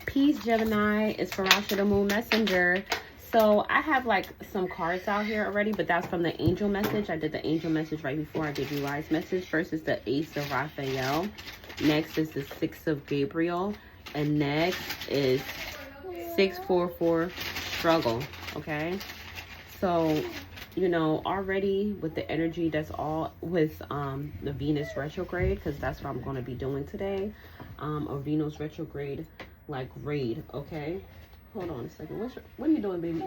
Peace, Gemini. It's Farasha the Moon Messenger. So I have like some cards out here already, but that's from the angel message. I did the angel message right before I did you guys message. First is the Ace of Raphael. Next is the Six of Gabriel. And next is 644 Struggle. Okay. So, you know, already with the energy that's all with the Venus retrograde, because that's what I'm going to be doing today. A Venus retrograde like raid. Okay. Hold on a second. What are you doing, baby?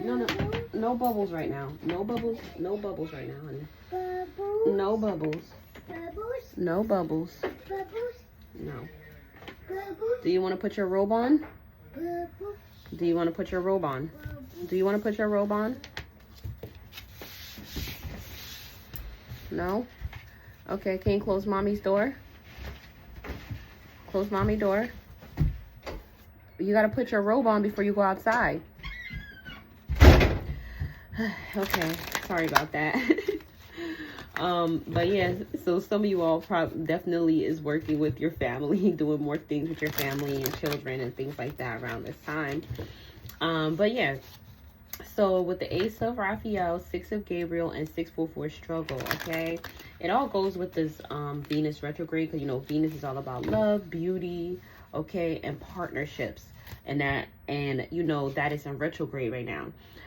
No bubbles right now. No bubbles right now, honey. Bubbles. No bubbles. Bubbles. No bubbles. Bubbles. No. Bubbles. Do you want to put your robe on? Bubbles. Do you want to put your robe on? Do you want to put your robe on? No? Okay, can you close mommy's door? Close mommy door. You got to put your robe on before you go outside. Okay, sorry about that. But yeah, so some of you all definitely is working with your family, doing more things with your family and children and things like that around this time. But yeah, so with the Ace of Raphael, Six of Gabriel, and 644 Struggle, okay? It all goes with this Venus retrograde, because, you know, Venus is all about love, beauty, okay, and partnerships. And you know, that is in retrograde right now.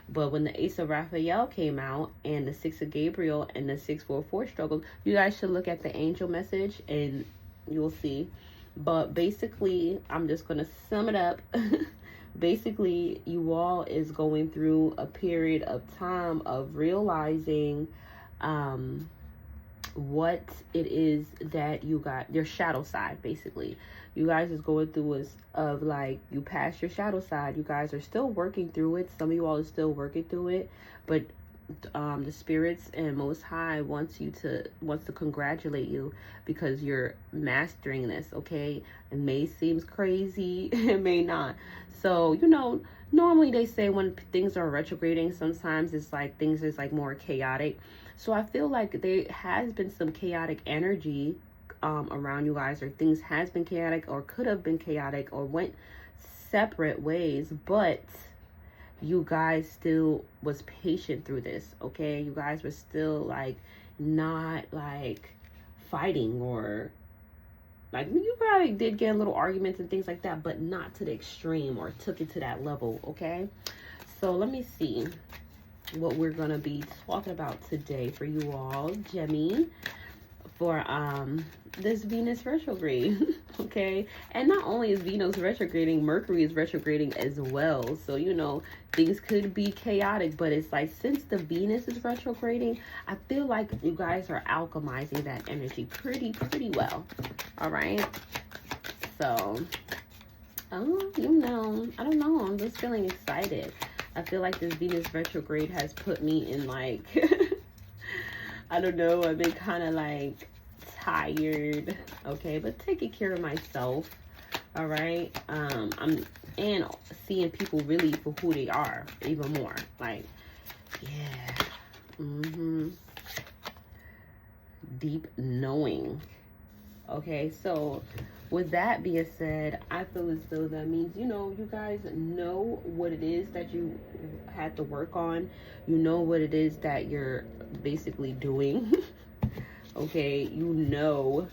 But when the Ace of Raphael came out and the Six of Gabriel and the 644 Struggle, you guys should look at the angel message and you'll see. But basically, I'm just going to sum it up. Basically, you all is going through a period of time of realizing what it is that you got, your shadow side. Basically, you guys is going through of like, you passed your shadow side. You guys are still working through it. Some of you all are still working through it, but the spirits and Most High wants to congratulate you because you're mastering this. Okay, it may seem crazy, it may not. So, you know, normally they say when things are retrograding, sometimes it's like things is like more chaotic. So I feel like there has been some chaotic energy around you guys, or things has been chaotic or could have been chaotic or went separate ways, but you guys still was patient through this. Okay, you guys were still like not like fighting, or like you probably did get little arguments and things like that, but not to the extreme or took it to that level. Okay, so let me see what we're gonna be talking about today for you all, Gemini, for this Venus retrograde. Okay, and not only is Venus retrograding, Mercury is retrograding as well. So, you know, things could be chaotic, but it's like, since the Venus is retrograding, I feel like you guys are alchemizing that energy pretty well. All right, so you know, I don't know, I'm just feeling excited. I feel like this Venus retrograde has put me in like I don't know, I've been kind of like tired, okay, but taking care of myself. All right, I'm and seeing people really for who they are even more. Like, yeah, deep knowing. Okay, so with that being said, I feel as though that means, you know, you guys know what it is that you had to work on. You know what it is that you're basically doing. Okay, you know.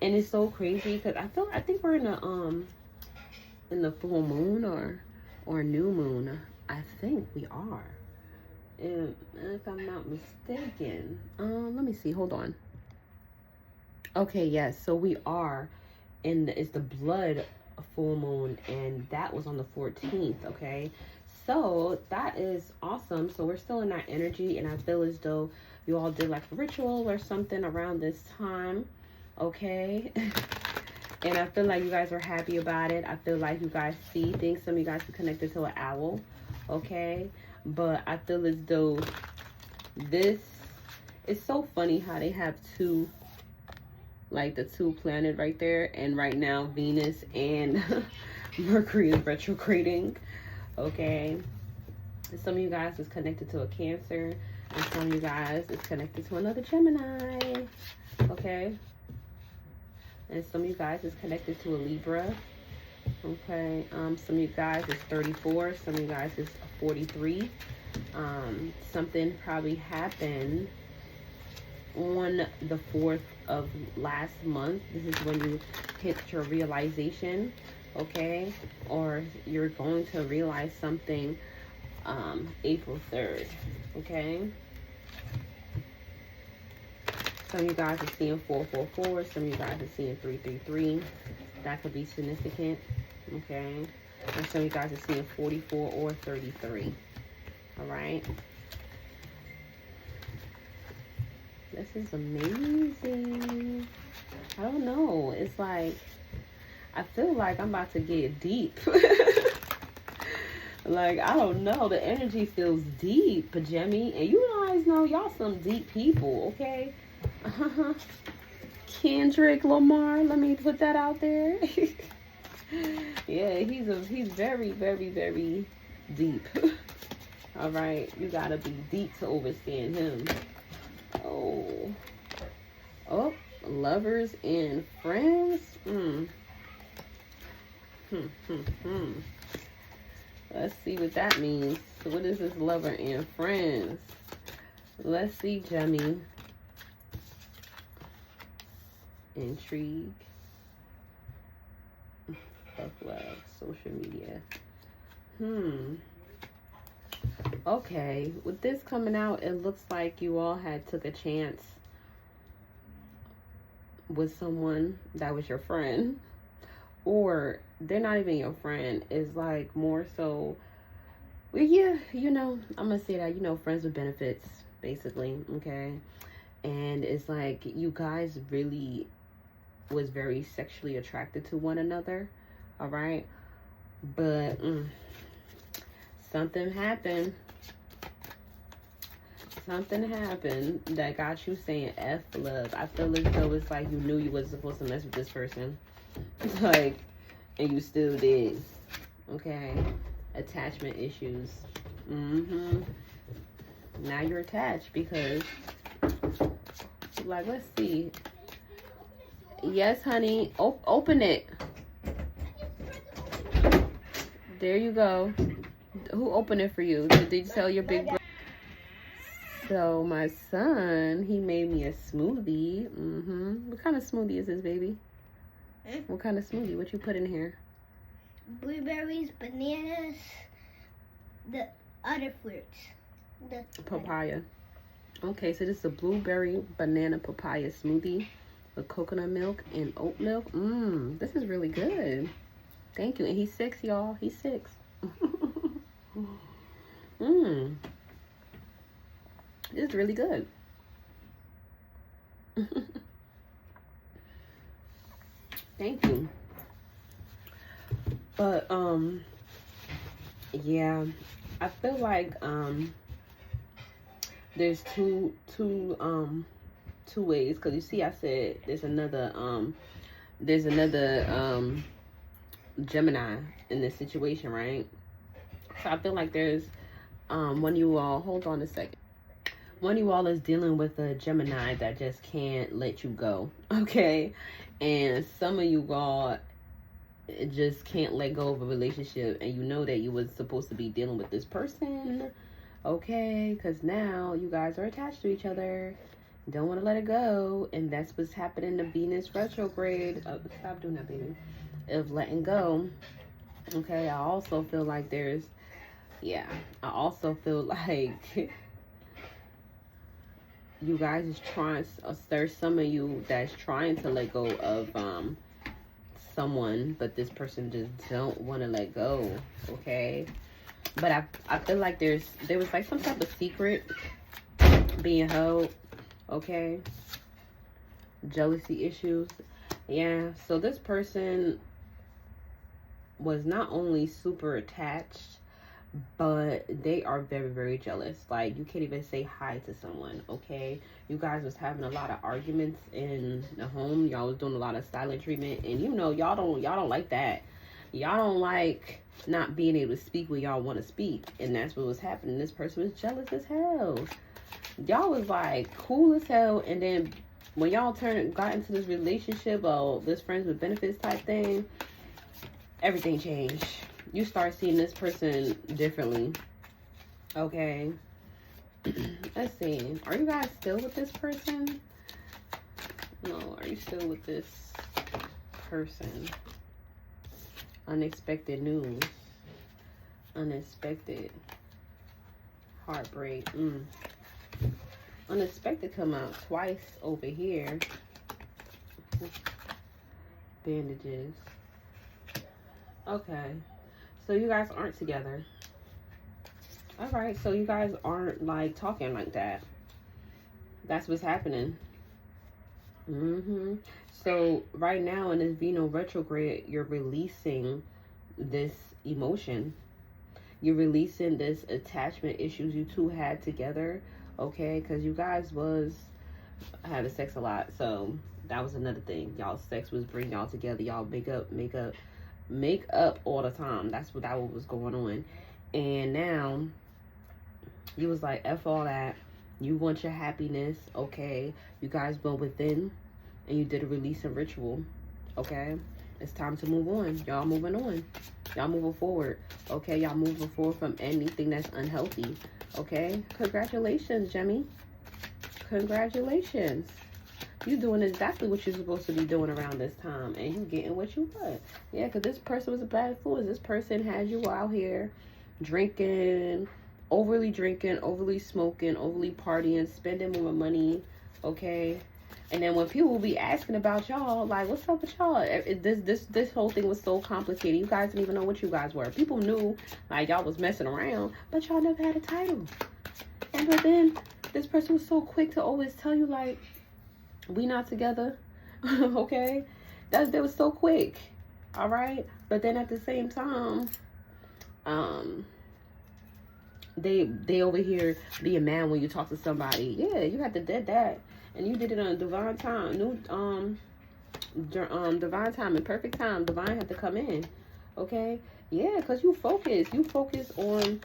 And it's so crazy because I think we're in the full moon or new moon. I think we are. If I'm not mistaken. Let me see. Hold on. Okay, yes. So we are in it's the blood full moon, and that was on the 14th. Okay, so that is awesome. So we're still in that energy, and I feel as though you all did like a ritual or something around this time. Okay. And I feel like you guys are happy about it. I feel like you guys see things. Some of you guys are connected to an owl. Okay, but I feel as though this is so funny how they have two, like the two planets right there, and right now Venus and Mercury is retrograding. Okay, and some of you guys is connected to a Cancer, and some of you guys is connected to another Gemini. Okay, and some of you guys is connected to a Libra. Okay, some of you guys is 34, some of you guys is 43. Something probably happened on the 4th of last month. This is when you hit your realization, okay? Or you're going to realize something April 3rd, okay? Some of you guys are seeing 444. Some of you guys are seeing 333. That could be significant, okay? And some of you guys are seeing 44 or 33, all right? This is amazing. I don't know. It's like, I feel like I'm about to get deep. Like, I don't know. The energy feels deep, Gemini. And you guys know y'all some deep people, okay? Kendrick Lamar, let me put that out there. Yeah, he's very, very, very deep. All right, you gotta be deep to overstand him. Oh, lovers and friends. Let's see what that means. So what is this lover and friends? Let's see, Gemini. Intrigue. Self-love. Social media. Okay. With this coming out, it looks like you all had took a chance with someone that was your friend. Or they're not even your friend. It's like more so, well, yeah, you know, I'm gonna say that, you know, friends with benefits, basically, okay? And it's like you guys really was very sexually attracted to one another, all right? But something happened. Something happened that got you saying F love. I feel as though it's like you knew you wasn't supposed to mess with this person. Like, and you still did. Okay. Attachment issues. Now you're attached because, like, let's see. Yes, honey. Open it. There you go. Who opened it for you? Did you tell your big brother? So my son, he made me a smoothie. What kind of smoothie is this, baby? What kind of smoothie? What you put in here? Blueberries, bananas, the other fruits. The Papaya. Okay, so this is a blueberry banana papaya smoothie with coconut milk and oat milk. This is really good. Thank you. And he's 6, y'all. He's 6. This is really good. Thank you. But yeah, I feel like there's two ways, because you see I said there's another Gemini in this situation, right? So I feel like there's one of you all, hold on a second. One of you all is dealing with a Gemini that just can't let you go, okay? And some of you all just can't let go of a relationship, and you know that you was supposed to be dealing with this person, okay? Because now you guys are attached to each other, don't want to let it go, and that's what's happening to Venus retrograde. Stop doing that, baby. Of letting go, okay? I also feel like there's, I also feel like you guys is trying, there's some of you that's trying to let go of someone, but this person just don't want to let go, okay? But I feel like there was like some type of secret being held, okay? Jealousy issues. Yeah, so this person was not only super attached, but they are very, very jealous. Like, you can't even say hi to someone, okay? You guys was having a lot of arguments in the home. Y'all was doing a lot of silent treatment, and you know y'all don't like that. Y'all don't like not being able to speak when y'all want to speak, and that's what was happening. This person was jealous as hell. Y'all was like cool as hell, and then when y'all got into this relationship or this friends with benefits type thing, everything changed. You start seeing this person differently. Okay. Let's see. Are you guys still with this person? No, are you still with this person? Unexpected news. Unexpected heartbreak. Unexpected come out twice over here. Bandages. Okay. So you guys aren't together. Alright, so you guys aren't like talking like that. That's what's happening. So right now in this Venus retrograde, you're releasing this emotion. You're releasing this attachment issues you two had together, okay? Because you guys was having sex a lot, so that was another thing. Y'all sex was bring y'all together. Y'all make up all the time. That's what was going on. And now you was like, F all that. You want your happiness, okay? You guys went within and you did a release and ritual, okay? It's time to move on. Y'all moving on. Y'all moving forward, okay? Y'all moving forward from anything that's unhealthy, okay? Congratulations, Gemini. Congratulations. You're doing exactly what you're supposed to be doing around this time, and you getting what you want. Yeah, because this person was a bad influence. This person had you out here drinking, overly smoking, overly partying, spending more money, okay? And then when people will be asking about y'all, like, what's up with y'all? This whole thing was so complicated. You guys didn't even know what you guys were. People knew, like, y'all was messing around, but y'all never had a title. And but then this person was so quick to always tell you, like, we not together, okay? They was so quick, all right? But then at the same time, they over here being mad when you talk to somebody. Yeah, you had to did that. And you did it on divine time. Divine time and perfect time. Divine had to come in. Okay? Yeah, because you focus. You focus on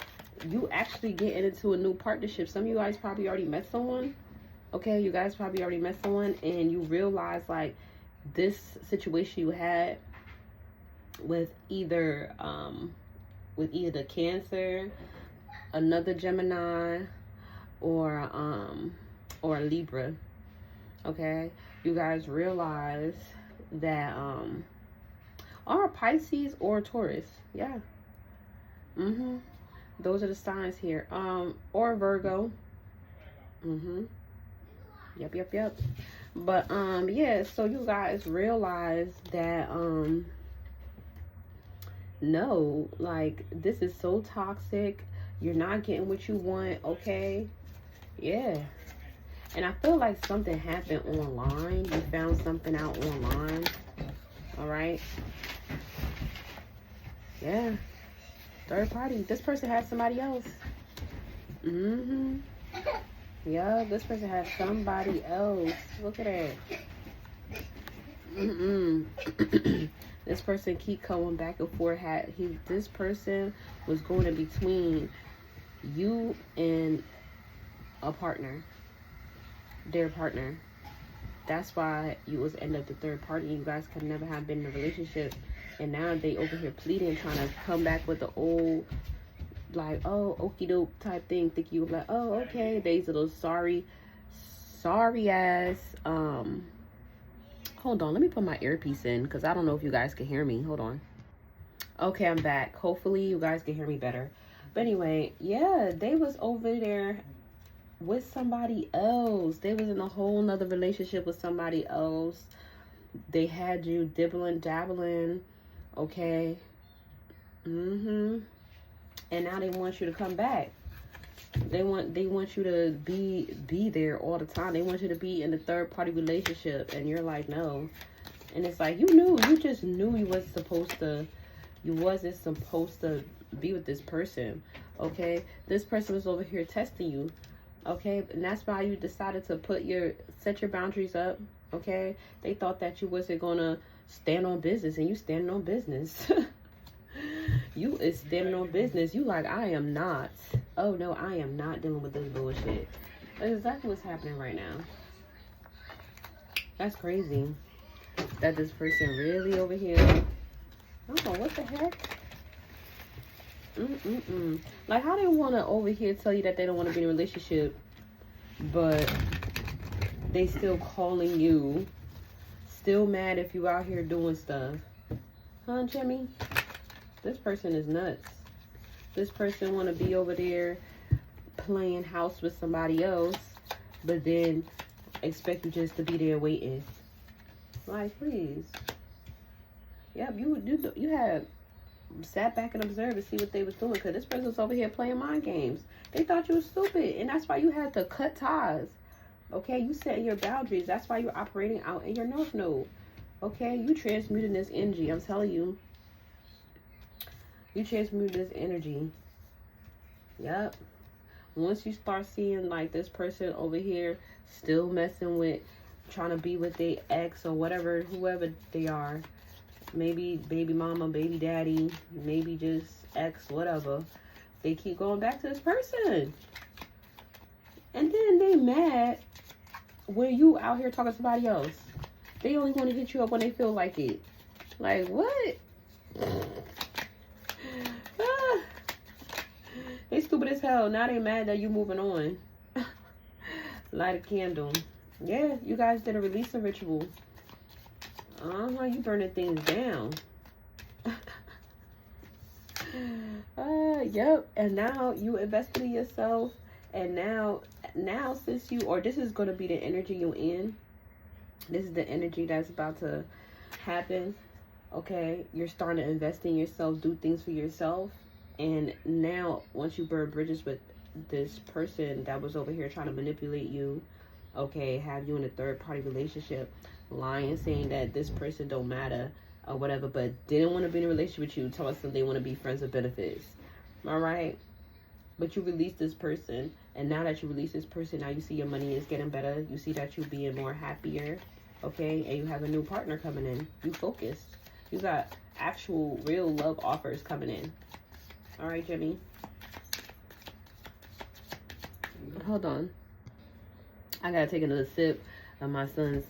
you actually getting into a new partnership. Some of you guys probably already met someone. Okay? You guys probably already met someone and you realize like this situation you had with either the Cancer, another Gemini, or Libra. Okay, you guys realize that or Pisces or Taurus. Yeah. Those are the signs here. Or Virgo. Yep. But yeah, so you guys realize that no, like this is so toxic. You're not getting what you want, okay? Yeah. And I feel like something happened online. You found something out online. All right. Yeah. Third party. This person has somebody else. Yeah, this person has somebody else. Look at that. This person keep coming back and forth. This person was going in between you and a partner. Their partner. That's why you was end up the third party. You guys could never have been in a relationship, and now they over here pleading, trying to come back with the old, like, oh, okie doke type thing. Think you were like, oh, okay. They's a little sorry ass. Hold on, let me put my earpiece in because I don't know if you guys can hear me. Hold on. Okay, I'm back. Hopefully you guys can hear me better. But anyway, yeah, they was over there with somebody else. They was in a whole nother relationship with somebody else. They had you dibbling, dabbling, okay? And now they want you to come back. They want you to be there all the time. They want you to be in the third party relationship, and you're like, no. And it's like you just knew you wasn't supposed to be with this person, okay? This person was over here testing you. Okay, and that's why you decided to set your boundaries up, okay? They thought that you wasn't gonna stand on business, and you standing on business. You is standing on business. You like, I am not. Oh, no, I am not dealing with this bullshit. That's exactly what's happening right now. That's crazy. That this person really over here Oh, what the heck? Like, how they want to over here tell you that they don't want to be in a relationship, but they still calling you, still mad if you out here doing stuff. Huh, Jimmy? This person is nuts. This person want to be over there playing house with somebody else, but then expect you just to be there waiting. Like, please. Yep, you have sat back and observed to see what they was doing, because this person's over here playing mind games. They thought you was stupid, and that's why you had to cut ties. Okay, you set your boundaries. That's why you're operating out in your north node. Okay, you transmuting this energy. I'm telling you. You transmuting this energy. Yep. Once you start seeing like this person over here still messing with, trying to be with their ex or whatever, whoever they are, maybe baby mama, baby daddy, maybe just ex, whatever, they keep going back to this person. And then they mad when you out here talking to somebody else. They only want to hit you up when they feel like it. Like, what? They stupid as hell. Now they mad that you moving on. Light a candle. Yeah, you guys did a release ritual. You burning things down. Yep. And now you invested in yourself. And now since you, or this is going to be the energy you're in. This is the energy that's about to happen. Okay. You're starting to invest in yourself, do things for yourself. And now, once you burn bridges with this person that was over here trying to manipulate you, okay, have you in a third-party relationship, lying, saying that this person don't matter or whatever, but didn't want to be in a relationship with you, tell us that they want to be friends with benefits, all right? But you release this person, and now that you release this person, now you see your money is getting better. You see that you being more happier, okay? And you have a new partner coming in. You focused. You got actual, real love offers coming in. All right, Jimmy. Hold on. I gotta take another sip of my son's.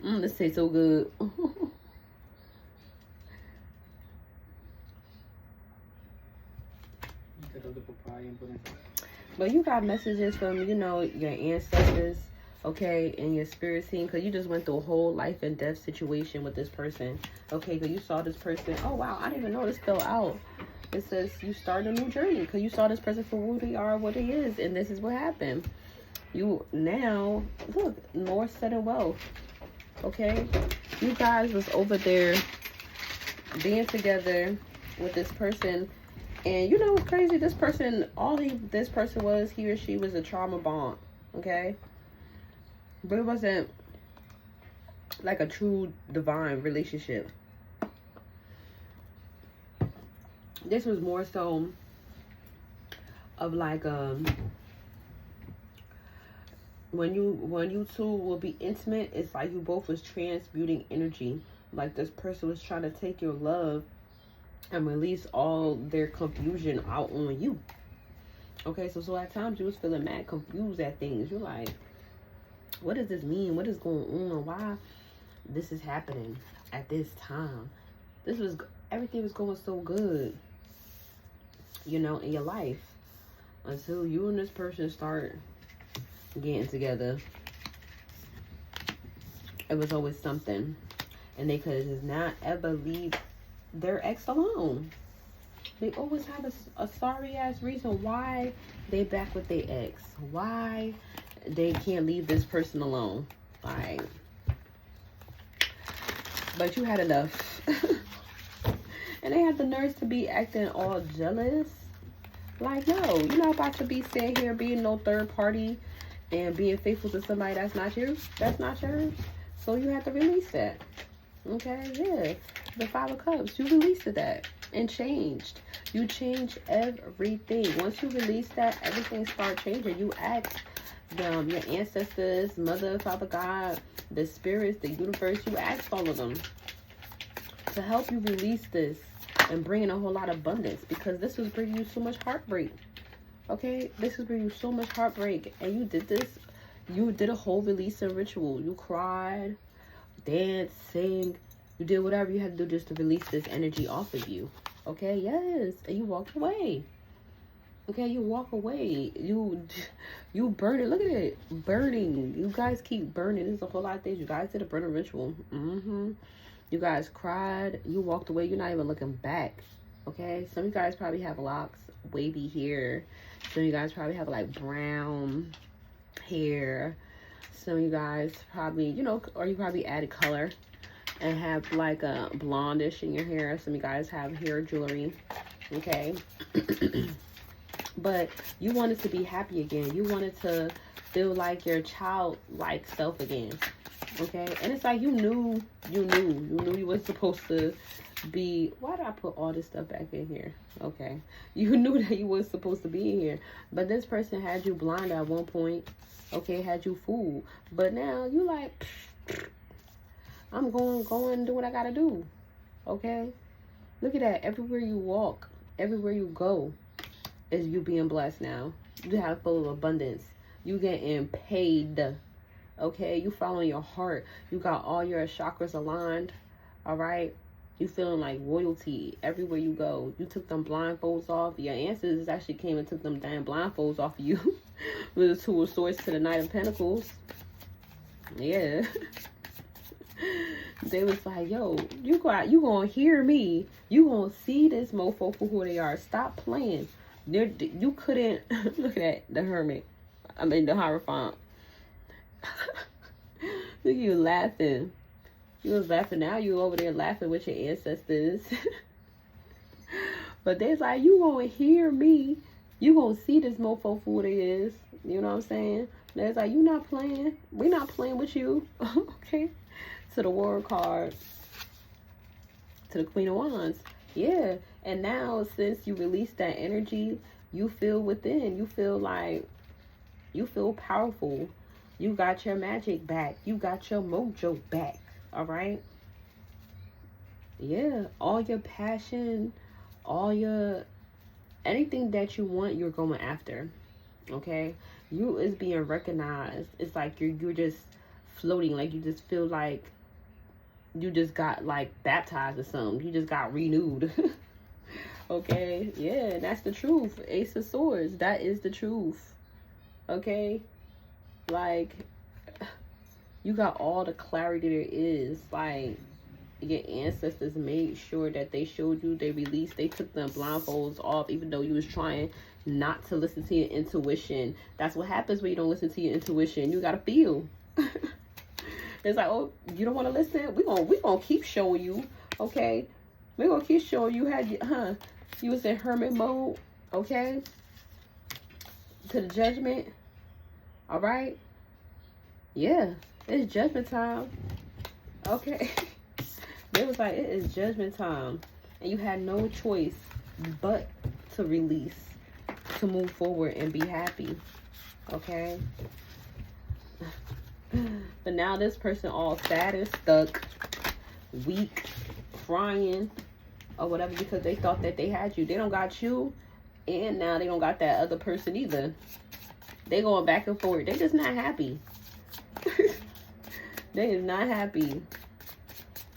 This tastes so good. But you got messages from, you know, your ancestors, okay, and your spirit team, because you just went through a whole life and death situation with this person, okay, because you saw this person. Oh, wow, I didn't even know this fell out. It says you start a new journey because you saw this person for who they are, what he is, and this is what happened. You now, look, more set and wealth, okay? You guys was over there being together with this person, and you know what's crazy? This person, this person was, he or she was a trauma bond, okay? But it wasn't like a true divine relationship. This was more so of like when you two will be intimate, it's like you both was transmuting energy. Like this person was trying to take your love and release all their confusion out on you. Okay, so at times you was feeling mad confused at things. You're like, what does this mean? What is going on? Why this is happening at this time? Everything was going so good, you know, in your life, until you and this person start getting together. It was always something, and they could just not ever leave their ex alone. They always have a sorry ass reason why they back with their ex, why they can't leave this person alone. Like, but you had enough. And they had the nerves to be acting all jealous. Like, no, you're not about to be sitting here being no third party and being faithful to somebody that's not you. That's not yours. So you have to release that. Okay, yeah. The 5 of Cups, you released that and changed. You changed everything. Once you release that, everything starts changing. You ask them, your ancestors, Mother, Father God, the spirits, the universe, you asked all of them to help you release this and bring in a whole lot of abundance, because this was bringing you so much heartbreak. Okay, this was bringing you so much heartbreak, and you did this. You did a whole release and ritual. You cried, danced, sang, You did whatever you had to do just to release this energy off of you. Okay, yes. And you walked away. Okay, you walk away. You burn it. Look at it. Burning. You guys keep burning. There's a whole lot of things. You guys did a burning ritual. You guys cried. You walked away. You're not even looking back. Okay? Some of you guys probably have locks, wavy hair. Some of you guys probably have like brown hair. Some of you guys probably, you know, or you probably added color and have like a blondish in your hair. Some of you guys have hair jewelry. Okay? But you wanted to be happy again. You wanted to feel like your childlike self again. Okay? And it's like you knew you were supposed to be. Why did I put all this stuff back in here? Okay. You knew that you weren't supposed to be in here. But this person had you blind at one point. Okay, had you fooled. But now you like, I'm going do what I gotta do. Okay? Look at that. Everywhere you walk, everywhere you go, is you being blessed now. You have full of abundance. You getting paid. Okay? You following your heart. You got all your chakras aligned. All right? You feeling like royalty everywhere you go. You took them blindfolds off. Your ancestors actually came and took them damn blindfolds off of you. With the Two of Swords to the Knight of Pentacles. Yeah. They was like, yo, you gonna hear me. You gonna see this mofo for who they are. Stop playing. You couldn't. Look at the Hermit. I mean, the Hierophant. Look at you laughing. You was laughing. Now you over there laughing with your ancestors. But they's like, you gonna hear me. You gonna see this mofo for what it is. You know what I'm saying? They's like, you not playing. We not playing with you. Okay. To the World card. To the Queen of Wands. Yeah. And now, since you released that energy, you feel within. You feel like, you feel powerful. You got your magic back. You got your mojo back. All right? Yeah. All your passion, all your, anything that you want, you're going after. Okay? You is being recognized. It's like you're just floating. Like you just feel like you just got like baptized or something. You just got renewed. Okay? Yeah, that's the truth. Ace of Swords. That is the truth. Okay? Like, you got all the clarity there is. Like, your ancestors made sure that they showed you, they released, they took them blindfolds off, even though you was trying not to listen to your intuition. That's what happens when you don't listen to your intuition. You gotta feel. It's like, oh, you don't want to listen? We gonna keep showing you, okay? We're gonna keep showing you how you was in hermit mode, okay? To the judgment. All right? Yeah, it's judgment time. Okay. They was like, it is judgment time. And you had no choice but to release, to move forward and be happy. Okay? But now this person all sad and stuck, weak, crying, or whatever, because they thought that they had you. They don't got you, and now they don't got that other person either. They going back and forth. They just not happy. They is not happy.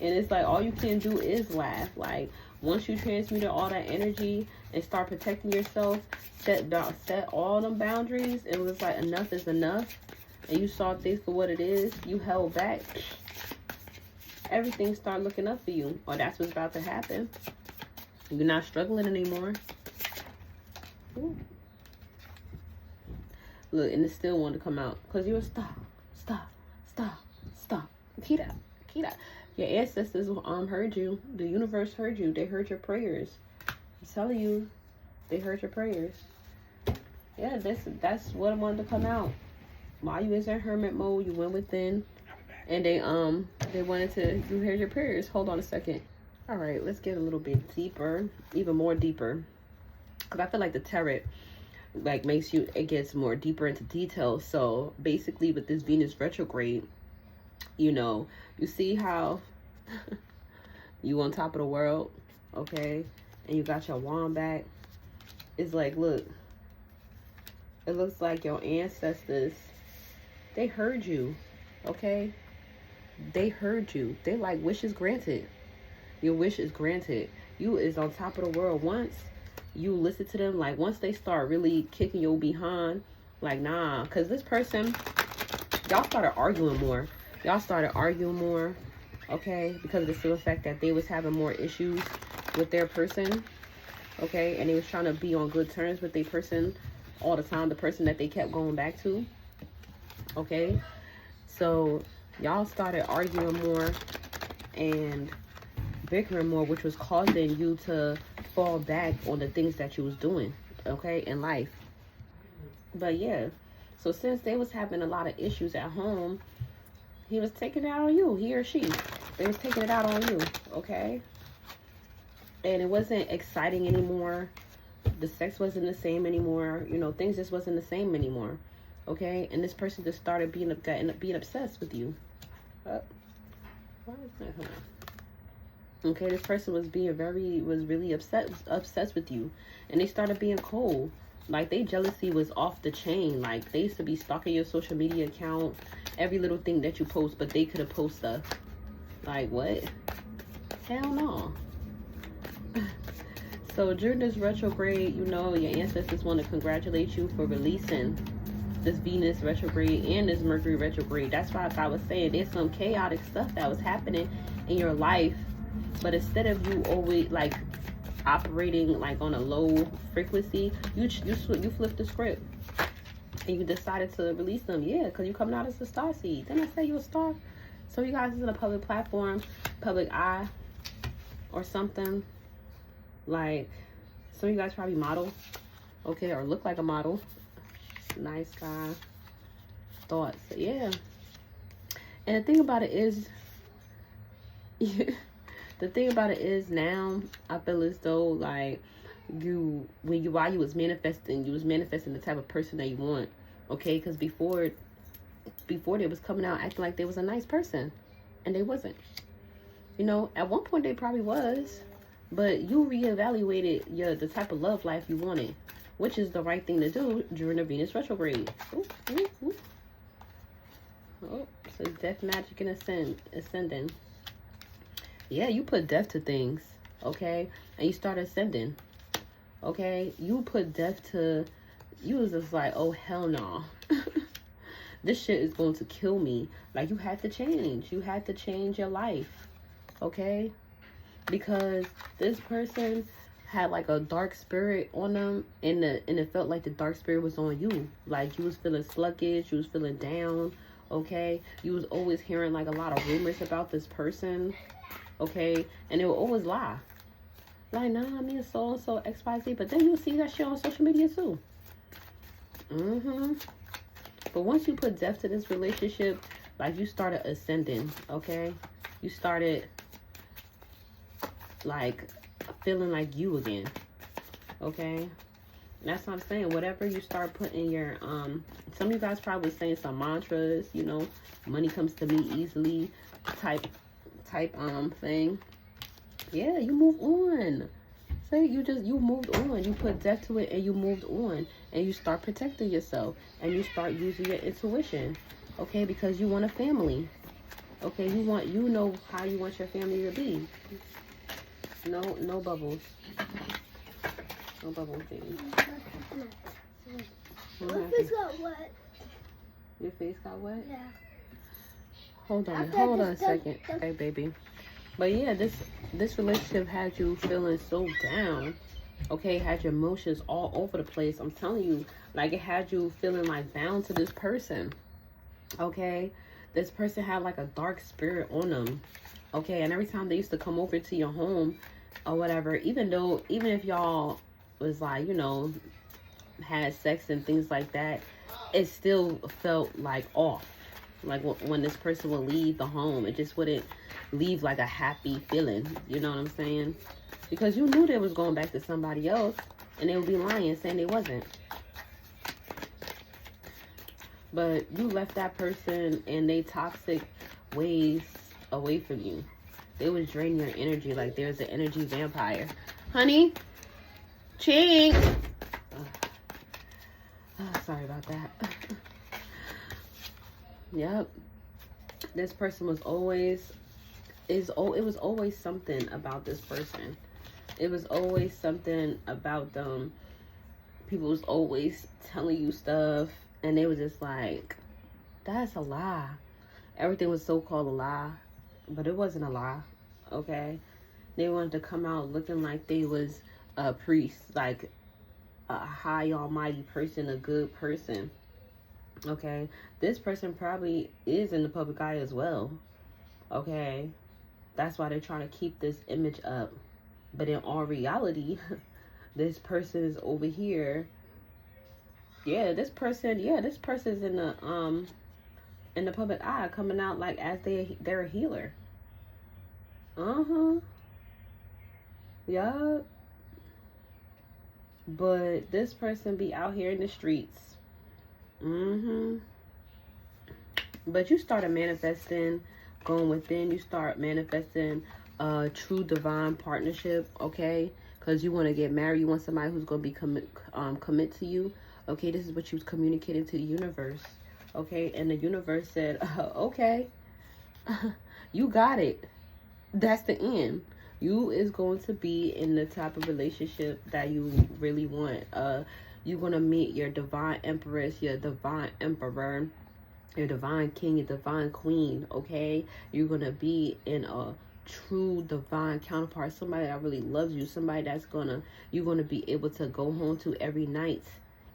And it's like all you can do is laugh. Like once you transmute all that energy and start protecting yourself, set all them boundaries. It was like enough is enough. And you saw things for what it is. You held back. Everything started looking up for you. Or that's what's about to happen. You're not struggling anymore. Ooh. Look, and it still wanted to come out. Because you were stop. Kira. Your ancestors heard you. The universe heard you. They heard your prayers. I'm telling you, they heard your prayers. Yeah, that's what I wanted to come out. While you was in hermit mode, you went within, and they wanted to. You heard your prayers. Hold on a second. All right, let's get a little bit deeper, even more deeper, because I feel like the tarot like makes you, it gets more deeper into detail. So basically, with this Venus retrograde, you know, you see how you on top of the world, okay, and you got your wand back. It's like, look, it looks like your ancestors, they heard you, okay? They heard you. They like wishes granted. Your wish is granted. You is on top of the world. Once you listen to them, like once they start really kicking your behind, like nah, because this person, y'all started arguing more. Okay, because of the simple fact that they was having more issues with their person, okay, and they was trying to be on good terms with their person all the time, the person that they kept going back to, okay. So y'all started arguing more and bickering more, which was causing you to fall back on the things that you was doing, okay, in life. But yeah, so since they was having a lot of issues at home, he was taking it out on you, he or she. They was taking it out on you, okay? And it wasn't exciting anymore. The sex wasn't the same anymore. You know, things just wasn't the same anymore, okay? And this person just started being obsessed with you. Why is that? Hold on. Okay, this person was really obsessed with you, and they started being cold. Like, their jealousy was off the chain. Like, they used to be stalking your social media account, every little thing that you post, but they could have posted stuff. Like, what? Hell no. So during this retrograde, you know, your ancestors want to congratulate you for releasing this Venus retrograde and this Mercury retrograde. That's why I was saying there's some chaotic stuff that was happening in your life, but instead of you always like operating like on a low frequency, you flipped the script and you decided to release them. Yeah, because you coming out as a star seed. Didn't I say you a star? So you guys is in a public platform, public eye or something. Like, some of you guys probably model, okay, or look like a model. Nice guy. Thoughts. Yeah. And the thing about it is, now I feel as though like while you was manifesting the type of person that you want, okay? Because before they was coming out acting like they was a nice person, and they wasn't. You know, at one point they probably was, but you reevaluated the type of love life you wanted, which is the right thing to do during the Venus retrograde. Ooh, ooh, ooh. Oh, so death, magic, and ascending. Yeah, you put death to things, okay? And you start ascending, okay? You put death to, you was just like, oh, hell no. This shit is going to kill me. Like, you had to change. You had to change your life, okay? Because this person had like a dark spirit on them, and it felt like the dark spirit was on you. Like, you was feeling sluggish, you was feeling down, okay? You was always hearing like a lot of rumors about this person, okay? And they would always lie. Like, nah, I mean so XYZ, but then you see that shit on social media too. But once you put death to this relationship, like, you started ascending, okay? You started like feeling like you again, okay? And that's what I'm saying. Whatever you start putting your some of you guys probably saying some mantras, you know, money comes to me easily type thing. Yeah, you move on. Say you moved on. You put death to it and you moved on, and you start protecting yourself, and you start using your intuition, okay? Because you want a family, okay? You know how you want your family to be. No bubbles. No bubbles, baby. My face got wet. Your face got wet? Yeah. Hold on a second. Okay, baby. But yeah, this relationship had you feeling so down, okay? Had your emotions all over the place. I'm telling you, like, it had you feeling like bound to this person, okay? This person had like a dark spirit on them, okay? And every time they used to come over to your home or whatever, even if y'all was like, you know, had sex and things like that, it still felt like off. Like, when this person would leave the home, it just wouldn't leave like a happy feeling. You know what I'm saying? Because you knew they was going back to somebody else, and they would be lying saying they wasn't. But you left that person and they toxic ways away from you. They was draining your energy like there's an energy vampire. Honey? Chink! Sorry about that. Yep. This person was always it was always something about this person. It was always something about them. People was always telling you stuff, and they was just like, that's a lie. Everything was so called a lie, but it wasn't a lie. Okay, they wanted to come out looking like they was a priest, like a high almighty person, a good person. Okay, this person probably is in the public eye as well. Okay, that's why they're trying to keep this image up. But in all reality, this person is over here. This person is in the public eye, coming out like as they're a healer. Yup. But this person be out here in the streets. But you started manifesting, going within. You start manifesting a true divine partnership, okay? Because you want to get married. You want somebody who's going to be commit to you. Okay, this is what you was communicating to the universe. Okay, and the universe said, okay, you got it. That's the end. You is going to be in the type of relationship that you really want. You're going to meet your divine empress, your divine emperor, your divine king, your divine queen, okay? You're going to be in a true divine counterpart, somebody that really loves you, somebody that's you're going to be able to go home to every night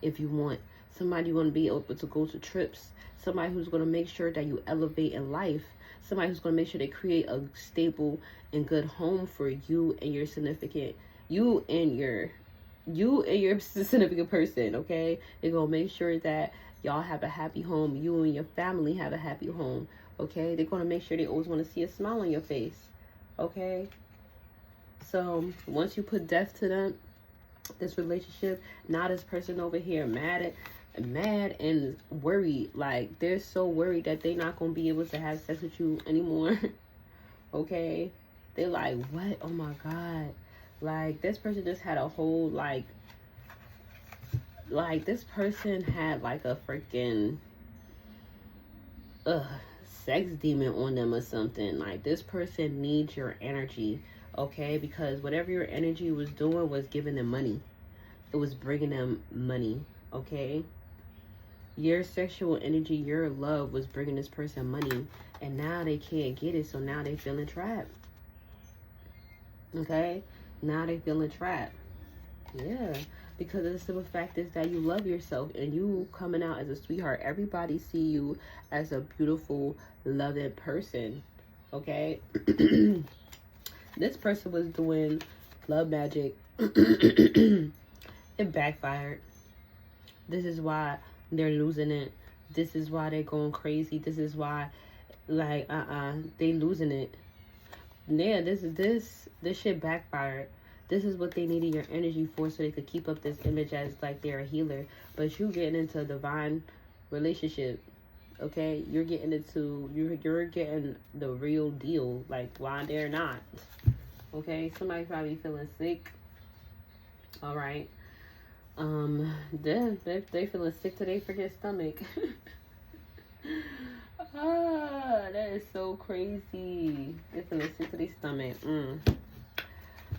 if you want. Somebody you're going to be able to go to trips. Somebody who's going to make sure that you elevate in life. Somebody who's going to make sure they create a stable and good home for you and your significant, you and your significant person, okay? They're going to make sure that y'all have a happy home. You and your family have a happy home, okay? They're going to make sure they always want to see a smile on your face, okay? So once you put death to them, this relationship, now this person over here mad and worried. Like, they're so worried that they're not going to be able to have sex with you anymore, okay? They're like, what? Oh my God. Like, this person just had a whole, like this person had like a freaking sex demon on them or something. Like, this person needs your energy, okay? Because whatever your energy was doing was giving them money. It was bringing them money, okay? Your sexual energy, your love was bringing this person money, and now they can't get it, so now they feeling trapped, okay? Now they feeling trapped. Yeah, because of the simple fact is that you love yourself and you coming out as a sweetheart. Everybody see you as a beautiful, loving person, okay? This person was doing love magic. It backfired. This is why they're losing it. This is why they're going crazy. This is why, like, they losing it. Yeah, this shit backfired. This is what they needed your energy for, so they could keep up this image as like they're a healer. But you getting into a divine relationship, okay? You're getting getting the real deal. Like, why they're not, okay? Somebody probably feeling sick. All right. They feeling sick to their freaking stomach. That is so crazy. They feeling sick to their stomach.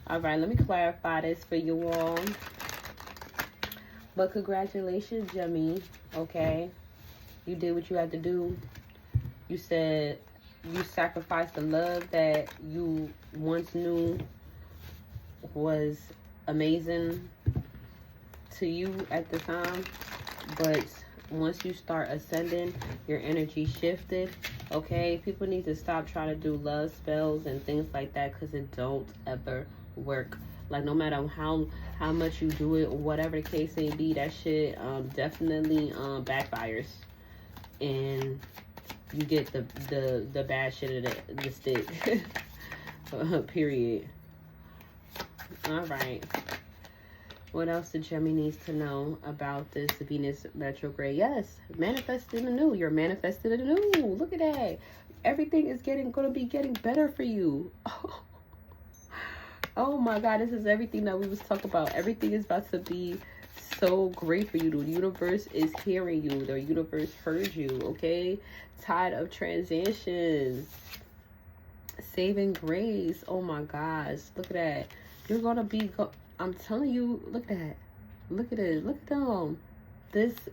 All right, let me clarify this for you all. But congratulations, Gemini. Okay, you did what you had to do. You said you sacrificed the love that you once knew was amazing to you at the time, but once you start ascending, your energy shifted, okay? People need to stop trying to do love spells and things like that, because it don't ever work. Like, no matter how much you do it, whatever the case may be, that shit definitely backfires, and you get the bad shit of the stick. Period. All right. What else did Gemini needs to know about this Venus retrograde? Yes, manifesting the new. You're manifesting the new. Look at that. Everything is going to be getting better for you. Oh my God, this is everything that we was talking about. Everything is about to be so great for you. The universe is hearing you. The universe heard you, okay? Tired of transitions. saving grace. Oh my gosh, look at that. You're gonna be I'm telling you, look at that. Look at it. Look at them.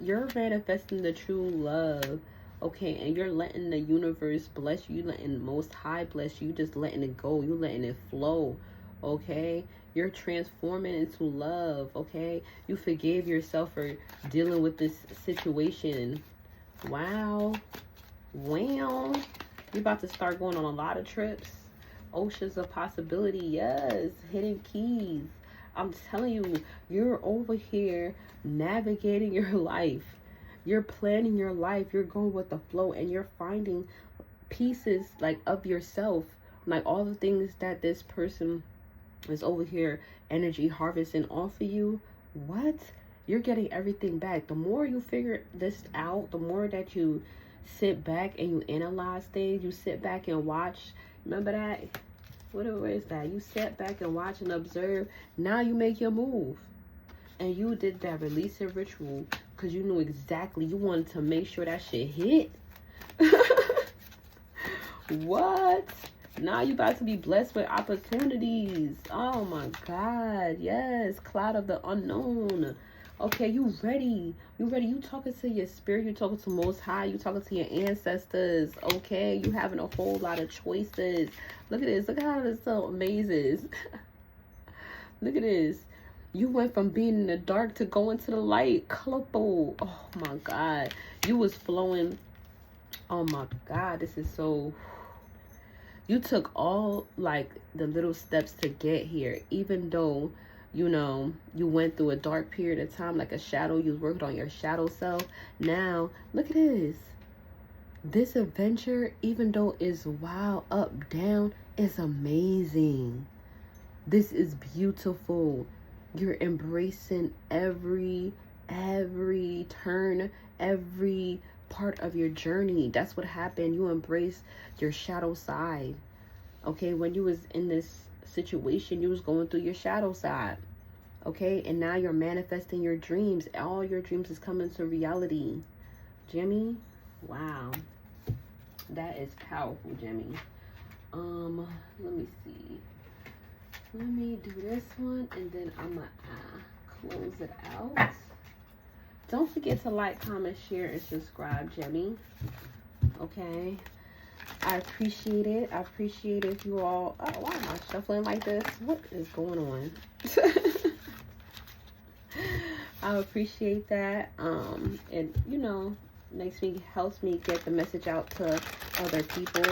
You're manifesting the true love. Okay, and you're letting the universe bless you. You're letting the Most High bless you. Just letting it go. You're letting it flow. Okay, you're transforming into love. Okay, you forgave yourself for dealing with this situation. Wow. Wow. You're about to start going on a lot of trips. Oceans of possibility. Yes. Hidden keys. I'm telling you, you're over here navigating your life. You're planning your life. You're going with the flow, and you're finding pieces like of yourself, like all the things that this person is over here energy harvesting off of you. What? You're getting everything back. The more you figure this out, the more that you sit back and you analyze things, you sit back and watch. Remember that? Whatever is that? You sit back and watch and observe. Now you make your move. And you did that releasing ritual because you knew exactly, you wanted to make sure that shit hit. What? Now you about to be blessed with opportunities. Oh my God. Yes. Cloud of the unknown. Okay, you ready. You ready. You talking to your spirit. You talking to Most High. You talking to your ancestors. Okay, you having a whole lot of choices. Look at this. Look how this so amazing. Look at this. You went from being in the dark to going to the light. Colorful. Oh my God. You was flowing. Oh my God. This is so... You took all like the little steps to get here, even though, you know, you went through a dark period of time, like a shadow. You worked on your shadow self. Now, look at this. This adventure, even though it's wild, up, down, is amazing. This is beautiful. You're embracing every turn, every part of your journey. That's what happened. You embraced your shadow side. Okay, when you was in this situation, you was going through your shadow side. Okay, and now you're manifesting your dreams. All your dreams is coming to reality. Jimmy, wow, that is powerful, Jimmy. Let me see. Let me do this one, and then I'm gonna close it out. Don't forget to like, comment, share, and subscribe, Jimmy. Okay. I appreciate it. I appreciate if you all... Oh, why am I shuffling like this? What is going on? I appreciate that. And, you know, helps me get the message out to other people,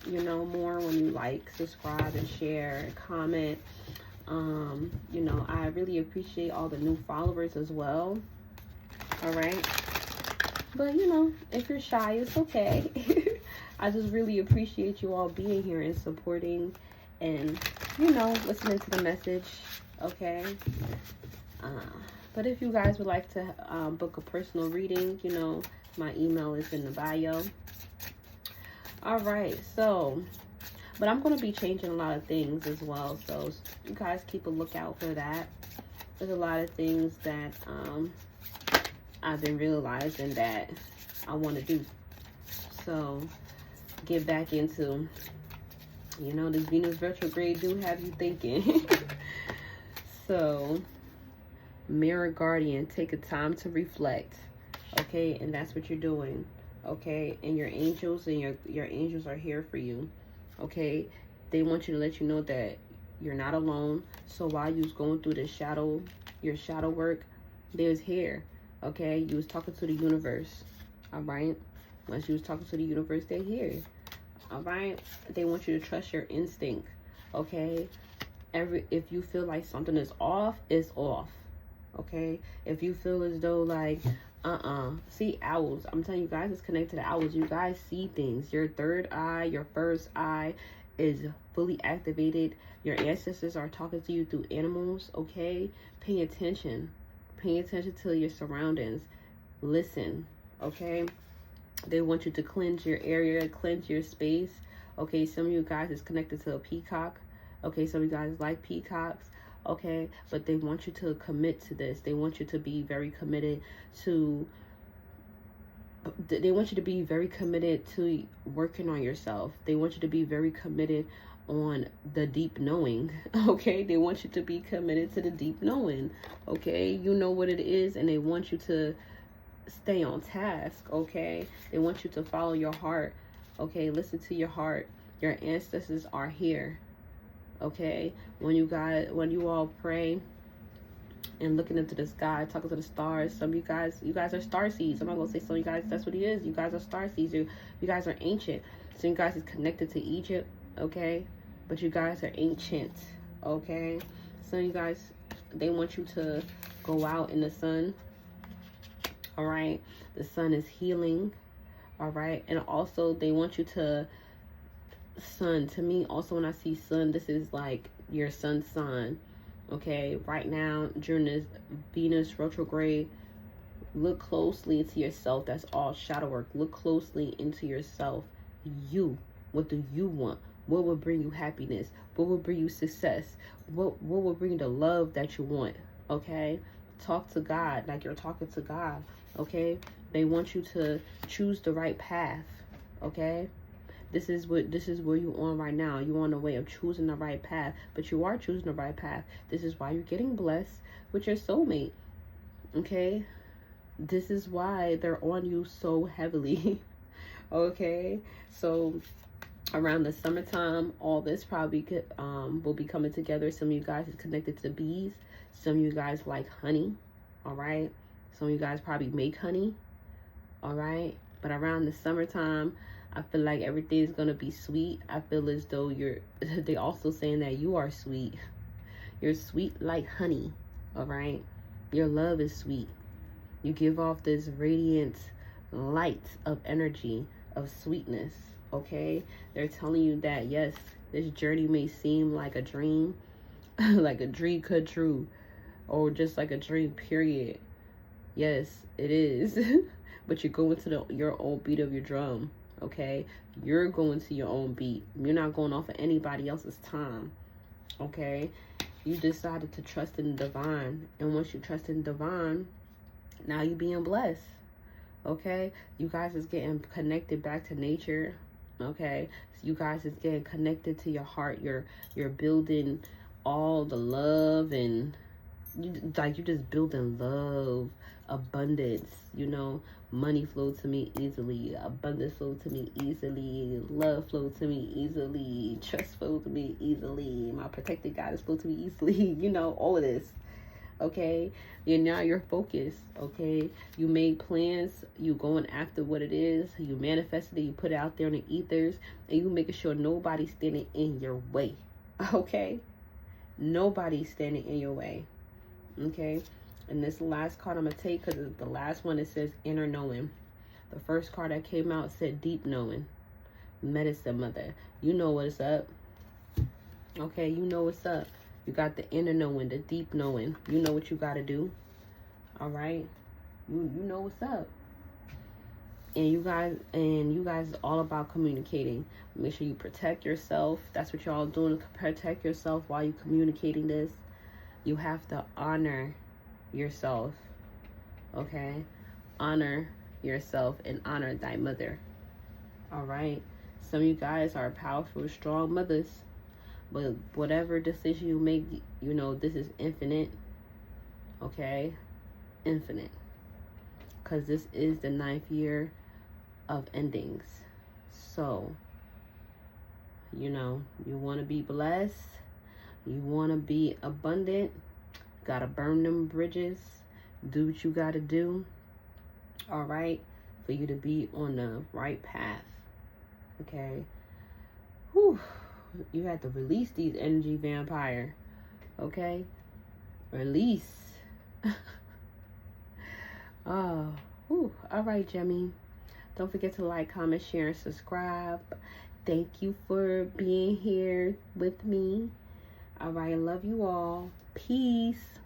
you know, more when you like, subscribe, and share, and comment. You know, I really appreciate all the new followers as well. All right, but you know, if you're shy, it's okay. I just really appreciate you all being here and supporting, and you know, listening to the message. Okay, but if you guys would like to book a personal reading, you know, my email is in the bio. All right, so but I'm going to be changing a lot of things as well, so you guys keep a lookout for that. There's a lot of things that I've been realizing that I want to do. So get back into, you know, this Venus retrograde do have you thinking. So mirror guardian, take a time to reflect. Okay, and that's what you're doing. Okay, and your angels and your angels are here for you. Okay, they want you to let you know that you're not alone. So while you was going through the your shadow work, they was here. Okay, you was talking to the universe. All right, once you was talking to the universe, they're here. All right, they want you to trust your instinct. Okay, if you feel like something is off, it's off. Okay, if you feel as though like see, owls, I'm telling you guys, it's connected to owls. You guys see things. Your third eye, your first eye is fully activated. Your ancestors are talking to you through animals. Okay, pay attention to your surroundings. Listen. Okay, they want you to cleanse your area, cleanse your space. Okay, some of you guys is connected to a peacock. Okay, some of you guys like peacocks. Okay, but they want you to commit to this. They want you to be very committed to working on yourself. They want you to be very committed on the deep knowing. Okay, they want you to be committed to the deep knowing. Okay, you know what it is, and they want you to stay on task. Okay, they want you to follow your heart. Okay, listen to your heart. Your ancestors are here. Okay, when you all pray and looking into the sky, talking to the stars, some of you guys are star seeds. I'm not gonna say some of you guys, that's what it is. You guys are star seeds. You guys are ancient. Some of you guys is connected to Egypt. Okay, but you guys are ancient. Okay, some of you guys, they want you to go out in the sun. All right, the sun is healing. All right, and also they want you to, sun, to me also, when I see sun, this is like your sun sign. Okay, right now during this Venus retrograde, look closely into yourself. That's all shadow work. Look closely into yourself. You, what do you want? What will bring you happiness? What will bring you success? What will bring you the love that you want? Okay, talk to God like you're talking to God. Okay, they want you to choose the right path. Okay, this is where you're on right now. You're on the way of choosing the right path, but you are choosing the right path. This is why you're getting blessed with your soulmate. Okay, this is why they're on you so heavily. Okay, so around the summertime, all this probably will be coming together. Some of you guys is connected to bees. Some of you guys like honey. All right, some of you guys probably make honey. All right, but around the summertime, I feel like everything's gonna be sweet. I feel as though they also saying that you are sweet. You're sweet like honey. All right, your love is sweet. You give off this radiant light of energy, of sweetness. Okay, they're telling you that yes, this journey may seem like a dream, like a dream come true, or just like a dream period. Yes, it is. But you're going to your own beat of your drum. Okay, you're going to your own beat. You're not going off of anybody else's time. Okay, you decided to trust in the divine, and once you trust in divine, now you're being blessed. Okay, you guys is getting connected back to nature. Okay, so you guys is getting connected to your heart. You're building all the love, and you're just building love, abundance. You know, money flow to me easily, abundance flow to me easily, love flow to me easily, trust flow to me easily, my protected goddess flow to me easily. You know, all of this. Okay, you're focused. Okay, you made plans, you going after what it is, you manifested it, you put it out there in the ethers, and you making sure nobody's standing in your way. Okay, nobody's standing in your way. Okay, and this last card I'm gonna take, because the last one, it says inner knowing. The first card that came out said deep knowing. Medicine mother, you know what's up. Okay, you know what's up. You got the inner knowing, the deep knowing. You know what you got to do. All right. You know what's up. And you guys is all about communicating. Make sure you protect yourself. That's what y'all doing. Protect yourself while you communicating this. You have to honor yourself. Okay? Honor yourself and honor thy mother. All right? Some of you guys are powerful, strong mothers. But whatever decision you make, you know, this is infinite. Okay? Infinite. Because this is the 9th year of endings. So, you know, you want to be blessed. You want to be abundant. Got to burn them bridges. Do what you got to do. All right? For you to be on the right path. Okay? Whew. You have to release these energy vampire. Okay? Release. Oh, whew. All right, Gemini. Don't forget to like, comment, share, and subscribe. Thank you for being here with me. All right, I love you all. Peace.